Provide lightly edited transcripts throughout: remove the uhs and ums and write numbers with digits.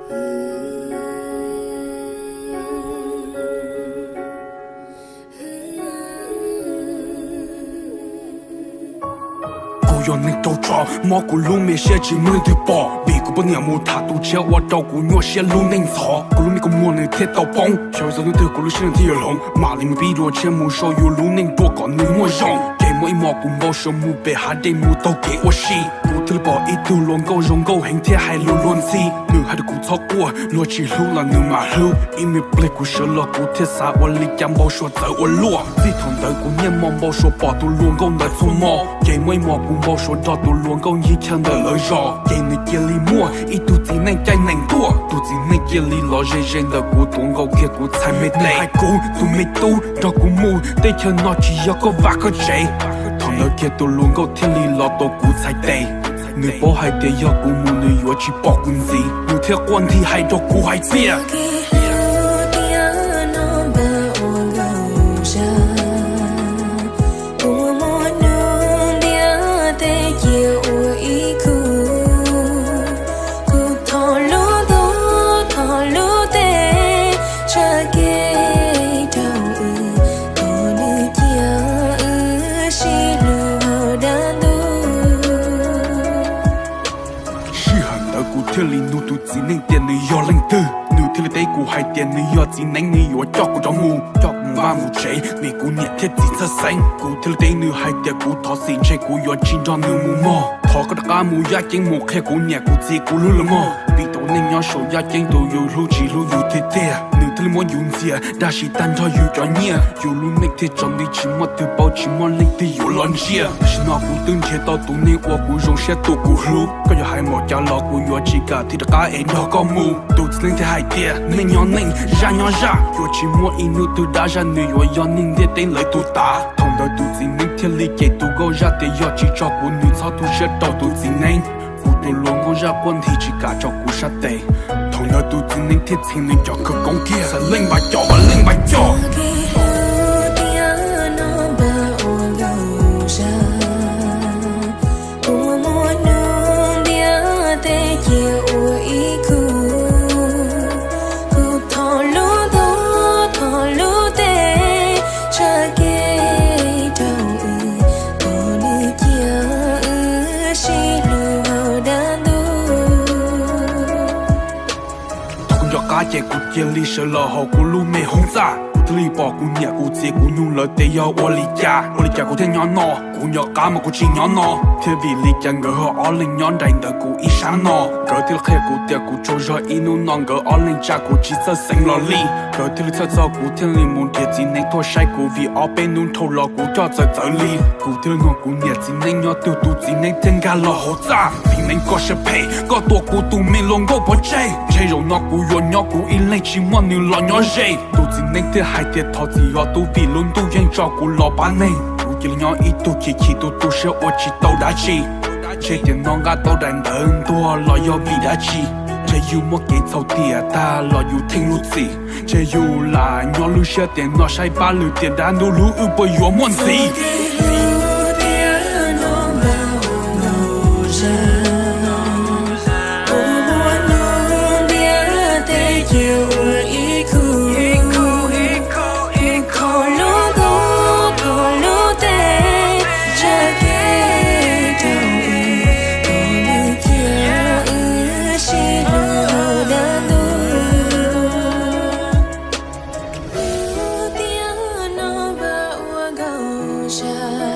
Yo nên trâu trò, mò của luôn mẹ sẽ chỉ muốn từ bỏ. Vì của bọn nhà mua thả tụ chéo qua đầu của nhỏ sẽ luôn nên thọ. Của luôn mẹ có mua nên thiết tàu bông. Cháu giờ từ của luôn sẽ thì lòng. Mà liền bị đùa trên mua show yo luôn nên đùa còn nên mua rong. Kể mỗi mò cùng bao show mua bể hạ đây mua tàu kể ô xì. Của thứ bỏ ít tu luôn câu rong câu hành thế hay luôn luôn si. Nửa hai đứa cũng thọ qua, lo chỉ lưu là nửa mà lưu. Im miệng plek của sợ lo của thiết xã ô lý chăm bao show tới ô lúa. Vì thằng tới của nhân mong bao show bỏ tu luôn câu tới thua mò. Kể mỗi mò cùng bao số đó tụ luôn câu như chân đời lời rõ. Kể nơi kia li mua, ít tụ chỉ nên chạy nành tua. Tụ chỉ nên kia li lo dễ dễ đời của tuồng câu kia của thái mê tê. Hai cú, tụ mê tu, đó của mù, để cho nó chỉ có vác có chạy. Thằng nơi kia tụ luôn câu thiên li lo tổ của thái tê. Người bỏ hai tê do của mù người yếu chỉ bỏ quân gì. Người theo quan thì hai đó của hai tê. Thế li nu tu chỉ nên tiền người yo lanh tư, nu thế li tay của hai tiền người yo chỉ nên người yo chọc của trong mù và mù cháy, vì của nhiệt thiết chỉ sơ xanh, của thế li tay người hai tiền của thọ xin cháy của yo chín cho người mù mò, thọ có đặc mù ya chính mù khe của nhiệt của chỉ của lú lơ mò, vì tổ nên yo sầu ya chính tổ yo lú chỉ lú yo thế thế, nu thế li muốn dùng gì, đã chỉ tan cho yo cho nhia, yo lú make thế trong đi chỉ mất từ bao chỉ mất linh thì yo lon chia, chỉ nó của tương chế tao tụ nên qua của rong sẽ tụ của lú, có yo hai mỏ cha lo của yo chỉ cả thì đã em đó có mù, tụt lên thế hai tia, nên nhỏ nên ra, yo chỉ muốn inu từ đã ra nơi yo nên để tên lời tụt ta, thông đời tụt gì nên thiên lý kể tụt go ra để yo chỉ cho của nữ sao tụt sẽ đầu tụt gì nên, của tụt luôn go ra quân thì chỉ cả cho của sát tệ, thông đời tụt gì nên thiết thiên nên cho cơ công kia, sẽ lên bài cho và lên bài cho. Chạy của chia ly sợ lờ hậu của lu mê hông xa của ly bỏ của nhà của chia của nhung lợi tê yo ô ly cha của thế nhỏ nọ của nhỏ cá mà của chi nhỏ nọ thế vì ly cha ngờ họ ó linh nhón đầy đời của ý sáng nọ cỡ thế khe của tiệc của trôi rồi inu non ngờ ó linh cha của chi sơ xanh lò ly cỡ thế thơ do của thiên linh muốn thiệt gì nên thua sai của vì ó bên nun thâu lò của cho giờ ly của thế ngọn của nhà gì nên nhỏ tiêu tụ gì nên thiên ga lò hậu ra vì nên có sẽ pay có tuổi của tụ mình lòng go bỏ chạy chạy rồi nó của yo nhỏ của in lên chỉ muốn nhiều lò nhỏ dây tụ gì nên thế hai tiệt thọ gì yo tụ vì luôn tụ yên cho của lò bán nên tụ chỉ nhỏ ít tụ chỉ tụ sẽ ô chỉ tàu đã chi chế tiền non gà tàu đàn đơn tua lò yo vì đã chi chế yêu một cái thầu tiệt ta lò yêu thanh lụt gì chế yêu là nhỏ lưu sẽ tiền nó sai ba lưu tiền đã nô lú ư bơi yo muốn gì Shine.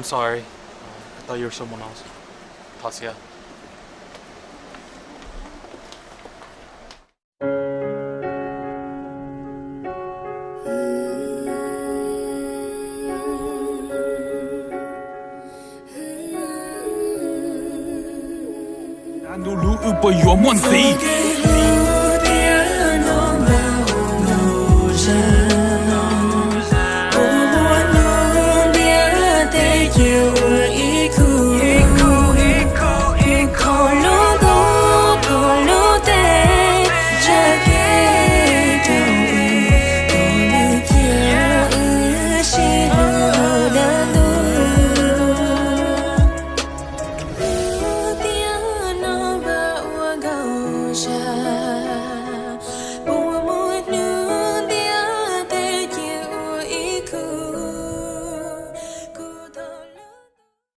sorry. I thought you were someone else. Tasya. Nulu upo yo monzi. Hãy subscribe cho kênh Ghiền Mì Gõ để không bỏ lỡ